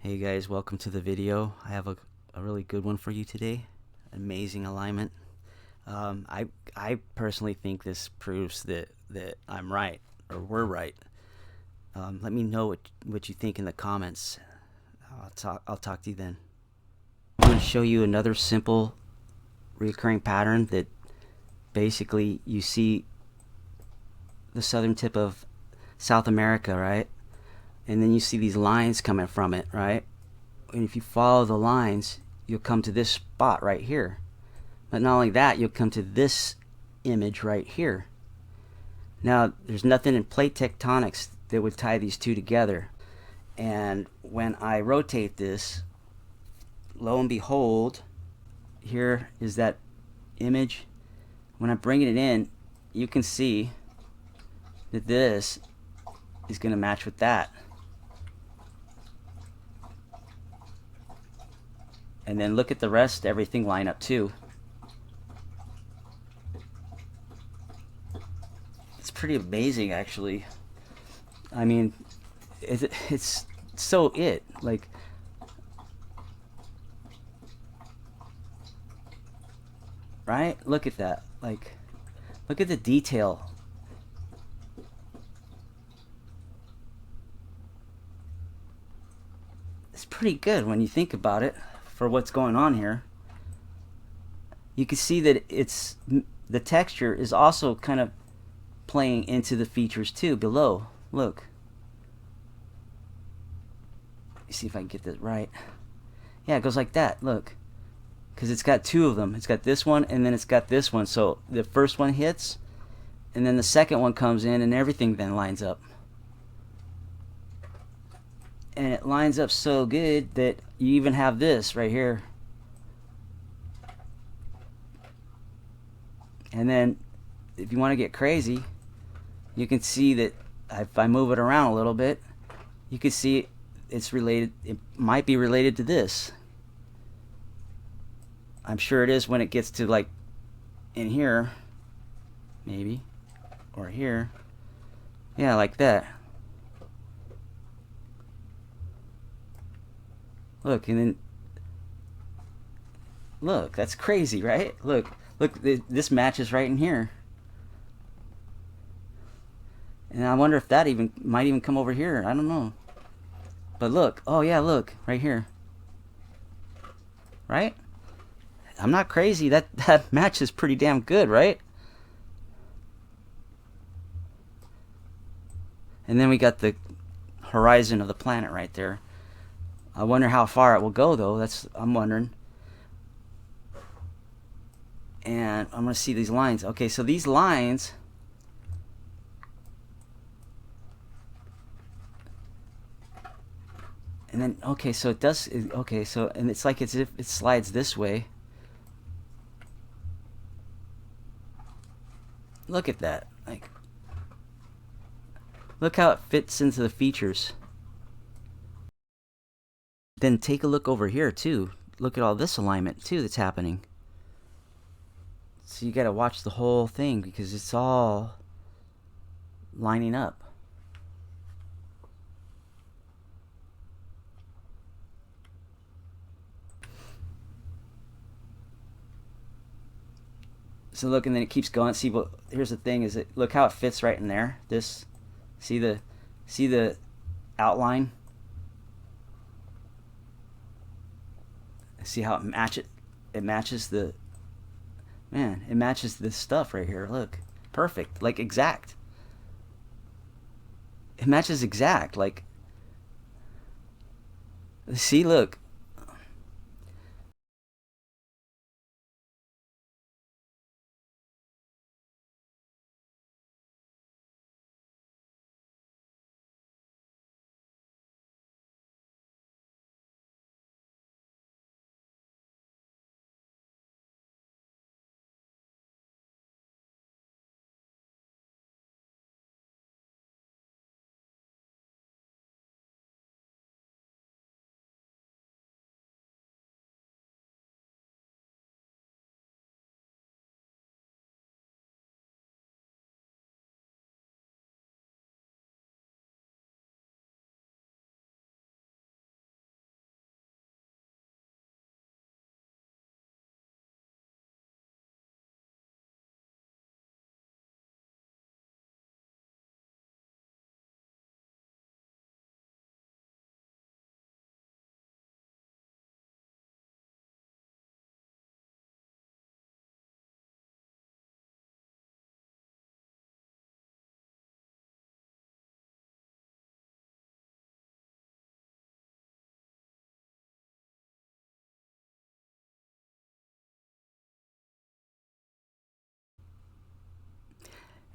Hey guys, welcome to the video. I have a really good one for you today. Amazing alignment. I personally think this proves that I'm right, or we're right. Let me know what you think in the comments. I'll talk to you then. I'm going to show you another simple recurring pattern that basically you see the southern tip of South America, right? And then you see these lines coming from it, right? And if you follow the lines, you'll come to this spot right here. But not only that, you'll come to this image right here. Now, there's nothing in plate tectonics that would tie these two together. And when I rotate this, lo and behold, here is that image. When I'm bringing it in, you can see that this is going to match with that. And then look at the rest, everything line up too. It's pretty amazing, actually. I mean, it's so like, right? Look at that. Like, look at the detail. It's pretty good when you think about it for what's going on here. You can see that the texture is also kind of playing into the features too below. Look. Let me see if I can get this right. Yeah, it goes like that. Look. Because it's got two of them. It's got this one and then it's got this one. So the first one hits and then the second one comes in and everything then lines up. And it lines up so good that you even have this right here. And then if you want to get crazy, you can see that if I move it around a little bit, you can see it's related. It might be related to this. I'm sure it is when it gets to like in here, maybe, or here. Yeah, like that. Look, and then look, that's crazy, right? Look, this matches right in here. And I wonder if that might even come over here. I don't know. But look, oh yeah, look, right here. Right? I'm not crazy. That match is pretty damn good, right? And then we got the horizon of the planet right there. I wonder how far it will go though. I'm wondering. And I'm going to see these lines. Okay, so these lines, and then okay, so it does. Okay, so and it's like as if it slides this way. Look at that. Like, look how it fits into the features. Then take a look over here too. Look at all this alignment too that's happening. So you got to watch the whole thing because it's all lining up. So look, and then it keeps going. See, but here's the thing: is look how it fits right in there. This, see the outline. See how it matches the, man, it matches this stuff right here. Look, perfect, like exact. It matches exact, like, see, look,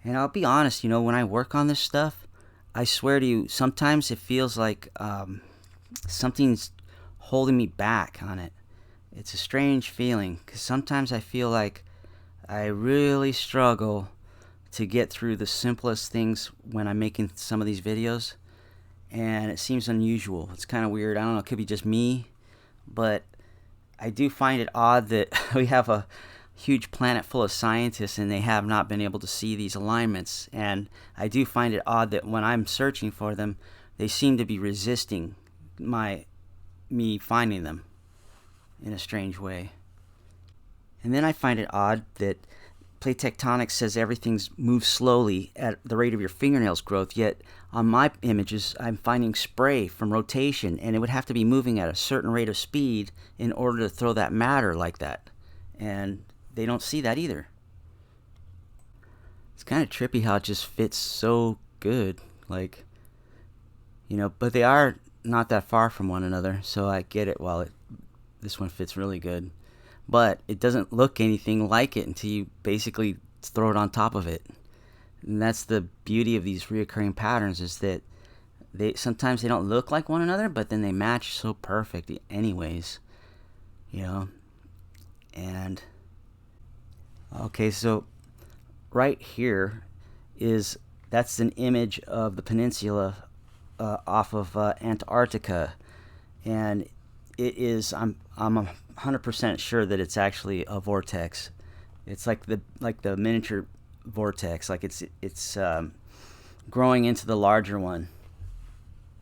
And I'll be honest, you know, when I work on this stuff, I swear to you, sometimes it feels like something's holding me back on it. It's a strange feeling because sometimes I feel like I really struggle to get through the simplest things when I'm making some of these videos, and it seems unusual. It's kind of weird. I don't know, it could be just me, but I do find it odd that we have a huge planet full of scientists and they have not been able to see these alignments, and I do find it odd that when I'm searching for them, they seem to be resisting me finding them in a strange way. And then I find it odd that Plate Tectonics says everything's moves slowly at the rate of your fingernails growth, yet on my images I'm finding spray from rotation, and it would have to be moving at a certain rate of speed in order to throw that matter like that. And they don't see that either. It's kind of trippy how it just fits so good, like, you know, but they are not that far from one another, so I get it. While this one fits really good, but it doesn't look anything like it until you basically throw it on top of it. And that's the beauty of these reoccurring patterns, is that sometimes they don't look like one another, but then they match so perfect anyways, you know. And okay, so right here that's an image of the peninsula off of Antarctica, and it is, I'm 100% sure that it's actually a vortex. It's like the miniature vortex, like it's growing into the larger one,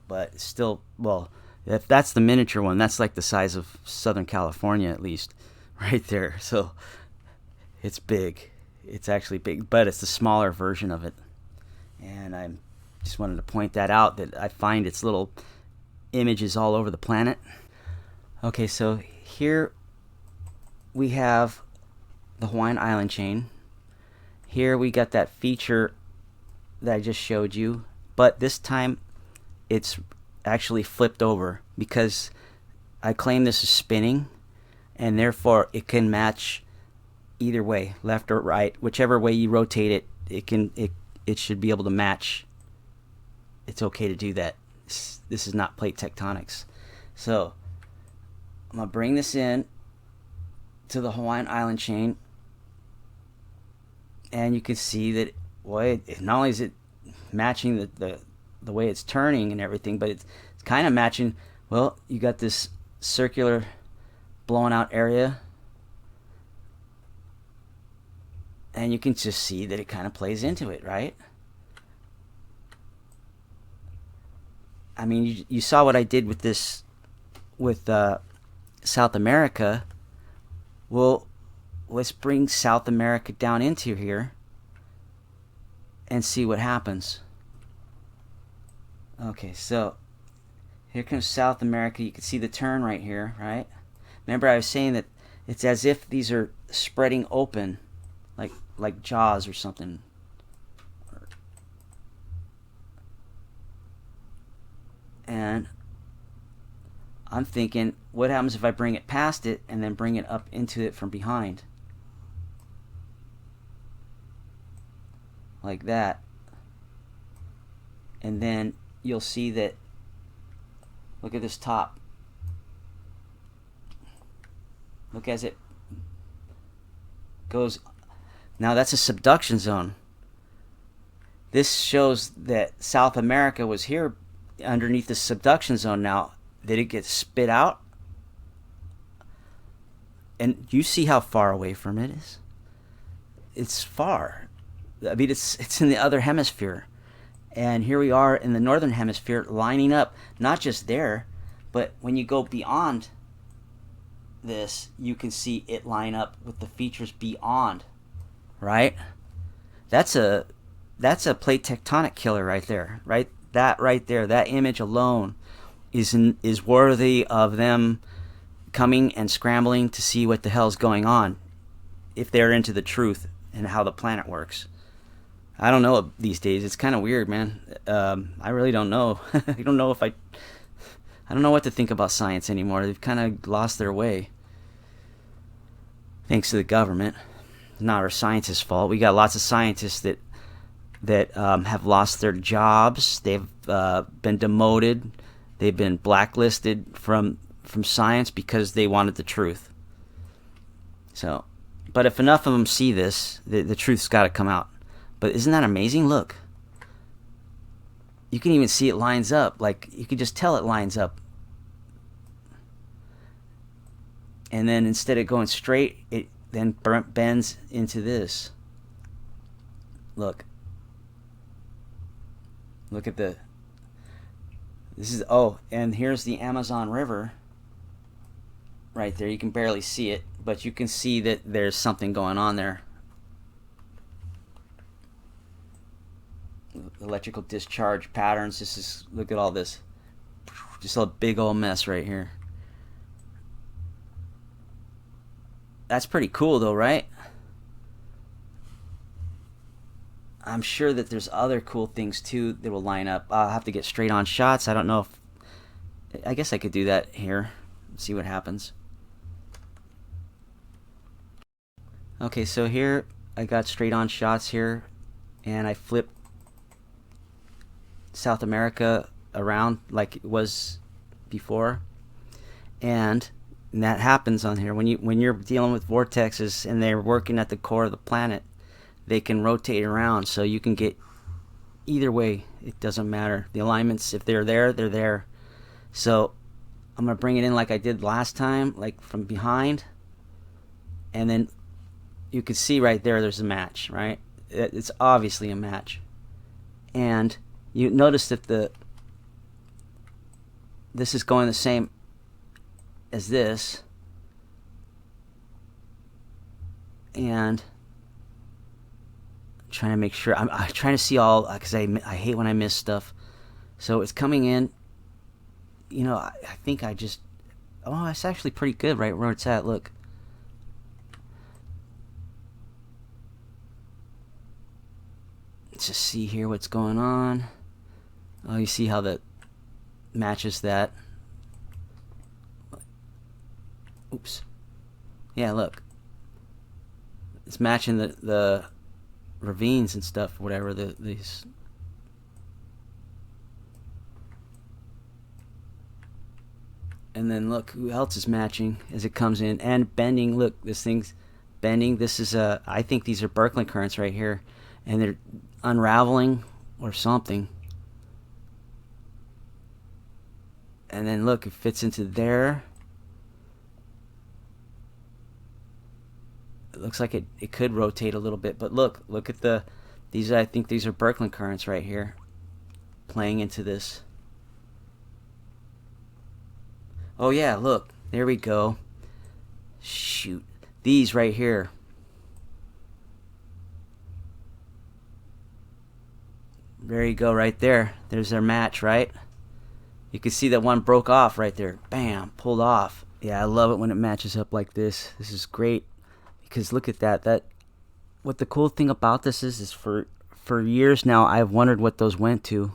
but still, well, if that's the miniature one, that's like the size of Southern California at least, right there. So it's big. It's actually big, but it's the smaller version of it. And I just wanted to point that out, that I find its little images all over the planet. Okay, so here we have the Hawaiian Island chain. Here we got that feature that I just showed you, but this time it's actually flipped over because I claim this is spinning, and therefore it can match either way, left or right, whichever way you rotate it, it should be able to match. It's okay to do that. This is not plate tectonics. So I'm gonna bring this in to the Hawaiian Island chain, and you can see that, well, not only is it matching the way it's turning and everything, but it's kind of matching. Well, you got this circular blown out area, and you can just see that it kind of plays into it, right? I mean, you saw what I did with this, with South America. Well, let's bring South America down into here and see what happens. Okay, so here comes South America. You can see the turn right here, right? Remember I was saying that it's as if these are spreading open, like jaws or something. And I'm thinking, what happens if I bring it past it and then bring it up into it from behind? Like that. And then you'll see that, look at this top. Look as it goes. Now that's a subduction zone. This shows that South America was here underneath the subduction zone. Now, did it get spit out? And you see how far away from it is? It's far. I mean, it's in the other hemisphere. And here we are in the northern hemisphere, lining up, not just there, but when you go beyond this, you can see it line up with the features beyond, right? That's a plate tectonic killer right there, right? That right there, that image alone is worthy of them coming and scrambling to see what the hell's going on, if they're into the truth and how the planet works. I don't know these days. It's kind of weird, man. I really don't know. I don't know what to think about science anymore. They've kind of lost their way. Thanks to the government. Not our scientists' fault. We got lots of scientists that that have lost their jobs. They've been demoted. They've been blacklisted from science because they wanted the truth. So, but if enough of them see this, the truth's got to come out. But isn't that amazing? Look. You can even see it lines up. Like, you can just tell it lines up. And then instead of going straight, it then bends into this. Look. Look at the... This is... Oh, and here's the Amazon River. Right there. You can barely see it, but you can see that there's something going on there. Electrical discharge patterns. This is... Look at all this. Just a big old mess right here. That's pretty cool though, right? I'm sure that there's other cool things too that will line up. I'll have to get straight on shots. I don't know if... I guess I could do that here. See what happens. Okay, so here I got straight on shots here, and I flipped South America around like it was before, and that happens on here when you're dealing with vortexes and they're working at the core of the planet. They can rotate around, so you can get either way. It doesn't matter. The alignments, if they're there, they're there. So I'm gonna bring it in like I did last time, like from behind, and then you can see right there there's a match, right? It's obviously a match. And you notice that this is going the same as this, and I'm trying to make sure I'm trying to see all, because I hate when I miss stuff. So it's coming in, you know. I think I just, oh, it's actually pretty good right where it's at. Look, let's just see here what's going on. Oh, you see how that matches that. Oops. Yeah, look. It's matching the ravines and stuff, whatever these. And then look who else is matching as it comes in and bending. Look, this thing's bending. This is I think these are Birkeland currents right here, and they're unraveling or something. And then look, it fits into there. It looks like it could rotate a little bit, but look at these. I think these are Birkeland currents right here, playing into this. Oh yeah, look, there we go. Shoot, these right here. There you go, right there. There's their match, right? You can see that one broke off right there. Bam, pulled off. Yeah, I love it when it matches up like this. This is great. Because look at that. What the cool thing about this is for years now I've wondered what those went to,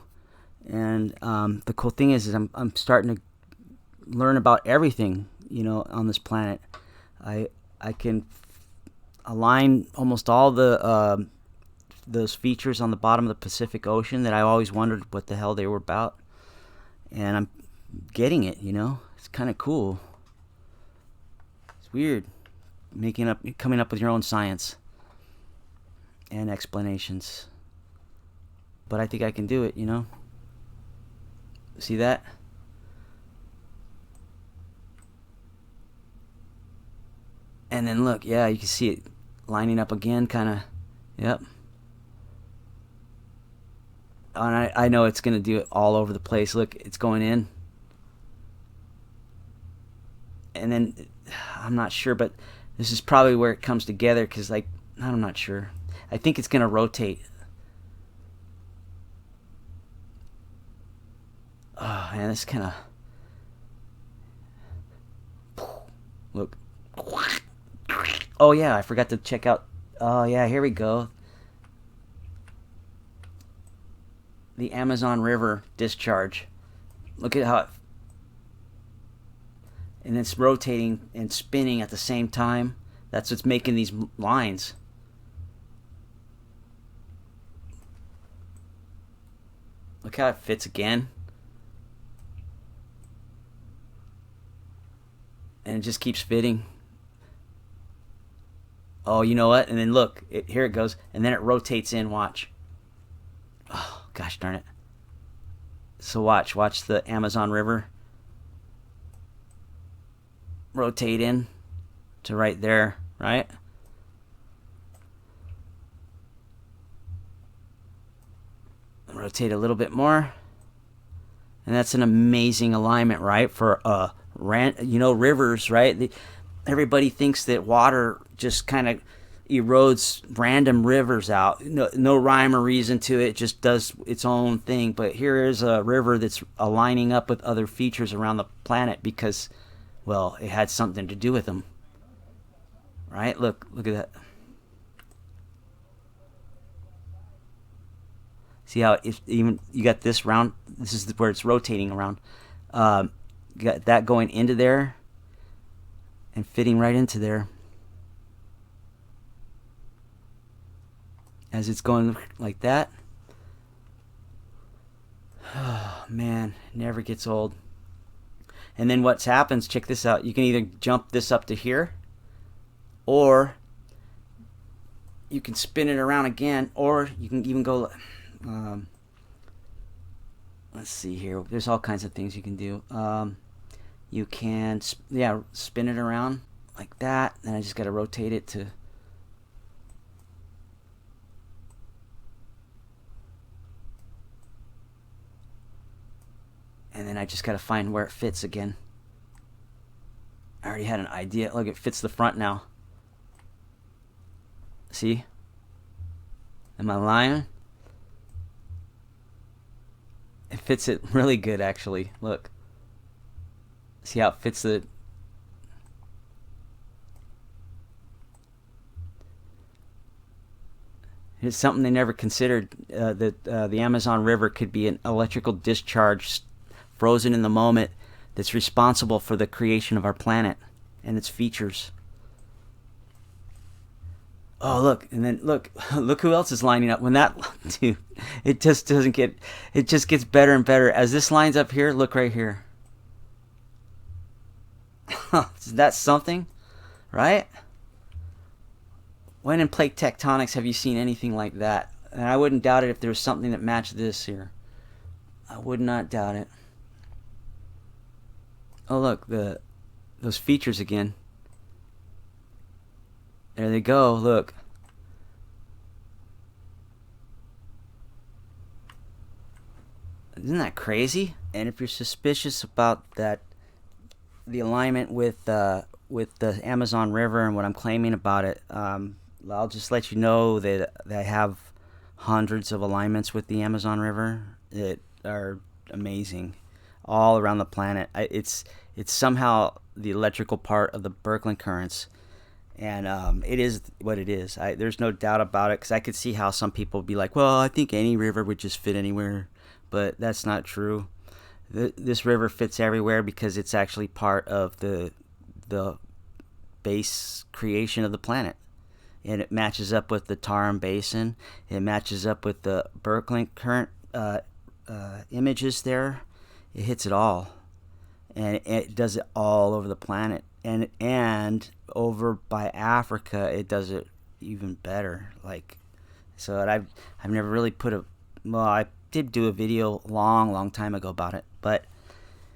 and the cool thing is I'm starting to learn about everything, you know, on this planet. I can align almost all the those features on the bottom of the Pacific Ocean that I always wondered what the hell they were about, and I'm getting it. You know, it's kind of cool. It's weird. Coming up with your own science and explanations, but I think I can do it, you know. See that? And then look, yeah, you can see it lining up again, kind of. Yep. And I know it's gonna do it all over the place. Look, it's going in, and then I'm not sure, but this is probably where it comes together, because, like, I'm not sure. I think it's going to rotate. Oh, man, this kind of... Look. Oh, yeah, I forgot to check out... Oh, yeah, here we go. The Amazon River discharge. Look at how it... And it's rotating and spinning at the same time. That's what's making these lines. Look how it fits again. And it just keeps fitting. Oh, you know what? And then look, here it goes. And then it rotates in, watch. Oh, gosh darn it. So watch the Amazon River rotate in to right there, right? Rotate a little bit more. And that's an amazing alignment, right? For rivers, right? Everybody thinks that water just kind of erodes random rivers out. No rhyme or reason to it. It just does its own thing. But here is a river that's aligning up with other features around the planet because, well, it had something to do with them. Right? Look at that. See how even you got this round. This is where it's rotating around. You got that going into there and fitting right into there. As it's going like that. Oh, man, it never gets old. And then what happens, check this out. You can either jump this up to here, or you can spin it around again, or you can even go... let's see here. There's all kinds of things you can do. You can, spin it around like that. Then I just got to rotate it to... And then I just got to find where it fits again. I already had an idea. Look, it fits the front now. See? Am I lying? It fits it really good, actually. Look. See how it fits the... It's something they never considered, that the Amazon River could be an electrical discharge frozen in the moment that's responsible for the creation of our planet and its features. Oh, look, and then look who else is lining up. When that, dude, it just doesn't get, it just gets better and better. As this lines up here, look right here. Is that something? Right? When in Plate Tectonics have you seen anything like that? And I wouldn't doubt it if there was something that matched this here. I would not doubt it. Oh, look, those features again. There they go, look. Isn't that crazy? And if you're suspicious about that, the alignment with the Amazon River and what I'm claiming about it, I'll just let you know that I have hundreds of alignments with the Amazon River that are amazing all around the planet. It's somehow the electrical part of the Birkeland currents. And it is what it is. There's no doubt about it, because I could see how some people would be like, well, I think any river would just fit anywhere. But that's not true. This river fits everywhere because it's actually part of the base creation of the planet. And it matches up with the Tarim basin. It matches up with the Birkeland current images there. It hits it all. And it does it all over the planet. And over by Africa, it does it even better. So I've never really I did do a video long time ago about it, but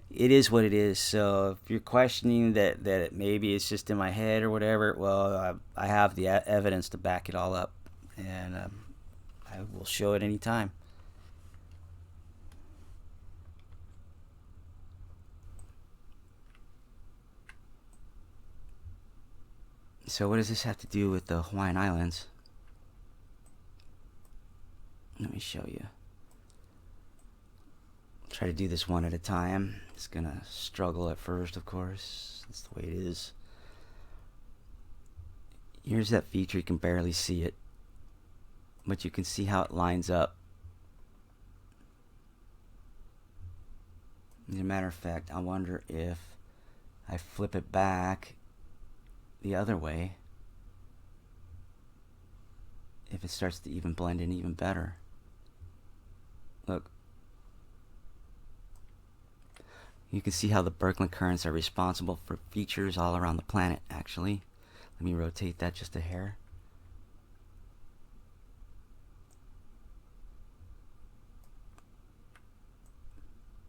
it is what it is. So if you're questioning that maybe it's just in my head or whatever, well, I have the evidence to back it all up, and I will show it anytime. So what does this have to do with the Hawaiian Islands? Let me show you. Try to do this one at a time. It's gonna struggle at first, of course. That's the way it is. Here's that feature. You can barely see it, but you can see how it lines up. As a matter of fact, I wonder if I flip it back the other way, if it starts to even blend in even better. Look, You can see how the Birkeland currents are responsible for features all around the planet, actually. Let me rotate that just a hair.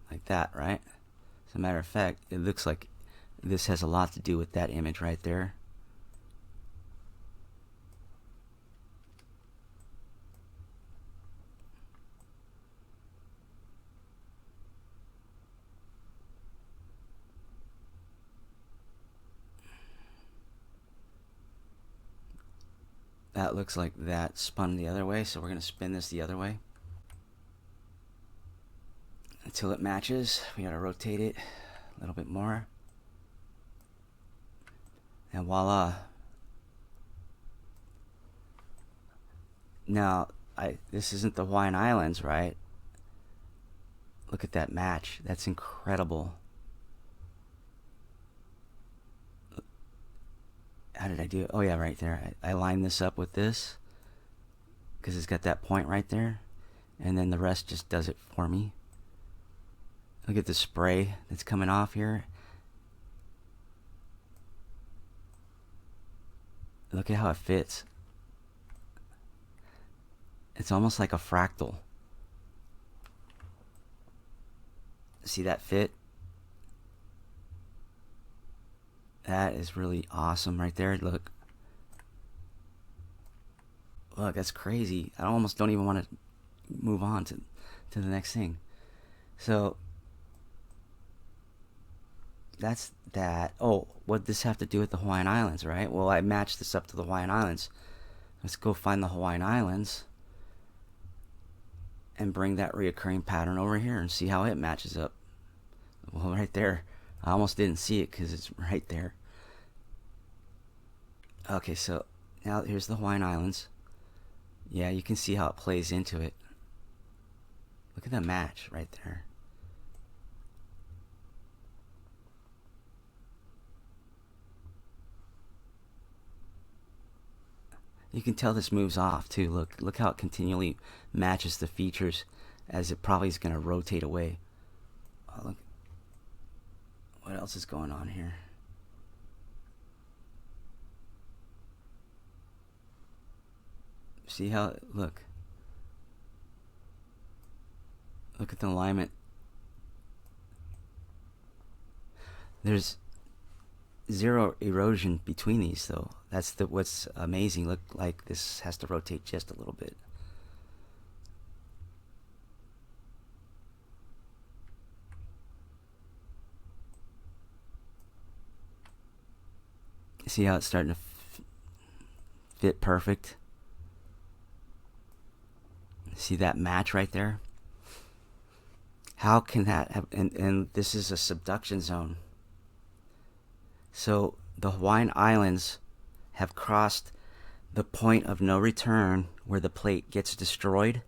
Like that, right? As a matter of fact, it looks like this has a lot to do with that image right there. That looks like that spun the other way, so we're going to spin this the other way until it matches. We got to rotate it a little bit more. And voila. Now, this isn't the Hawaiian Islands, right? Look at that match. That's incredible. How did I do it? Oh yeah, right there. I lined this up with this because it's got that point right there, and then the rest just does it for me. Look at the spray that's coming off here. Look at how it fits. It's almost like a fractal. See that fit? That is really awesome right there. Look. Look, that's crazy. I almost don't even want to move on to the next thing. So that's that. Oh, what does this have to do with the Hawaiian Islands, right? Well, I matched this up to the Hawaiian Islands. Let's go find the Hawaiian Islands and bring that reoccurring pattern over here and see how it matches up. Well, right there. I almost didn't see it because it's right there. Okay, so now here's the Hawaiian Islands. Yeah, you can see how it plays into it. Look at the match right there. You can tell this moves off too. Look how it continually matches the features as it probably is going to rotate away. Oh, look. What else is going on here? See how, look at the alignment. There's zero erosion between these though. That's what's amazing. Look, like this has to rotate just a little bit. See how it's starting to fit perfect? See that match right there? How can that have, and this is a subduction zone. So the Hawaiian Islands have crossed the point of no return where the plate gets destroyed,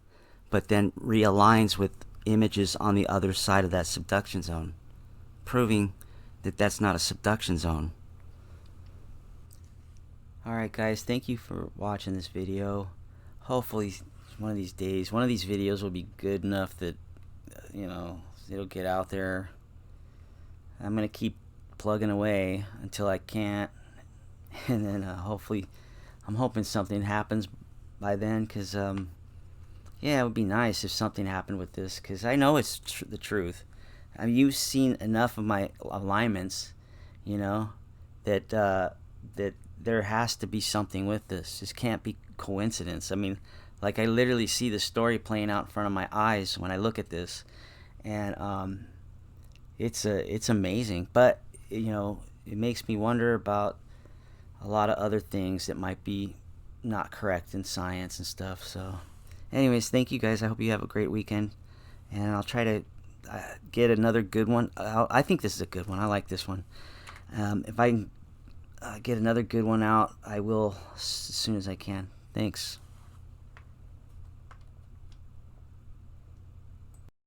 but then realigns with images on the other side of that subduction zone, proving that that's not a subduction zone. Alright guys, thank you for watching this video. Hopefully one of these days, one of these videos will be good enough that, you know, it'll get out there. I'm going to keep plugging away until I can't. And then hopefully, I'm hoping something happens by then. Because, yeah, it would be nice if something happened with this. Because I know it's the truth. I mean, you've seen enough of my alignments, you know, that that there has to be something with this. This can't be coincidence. I mean, like I literally see the story playing out in front of my eyes when I look at this, and it's amazing. But you know, it makes me wonder about a lot of other things that might be not correct in science and stuff. So, anyways, thank you guys. I hope you have a great weekend, and I'll try to get another good one. I think this is a good one. I like this one. If I can get another good one out, I will as soon as I can. Thanks.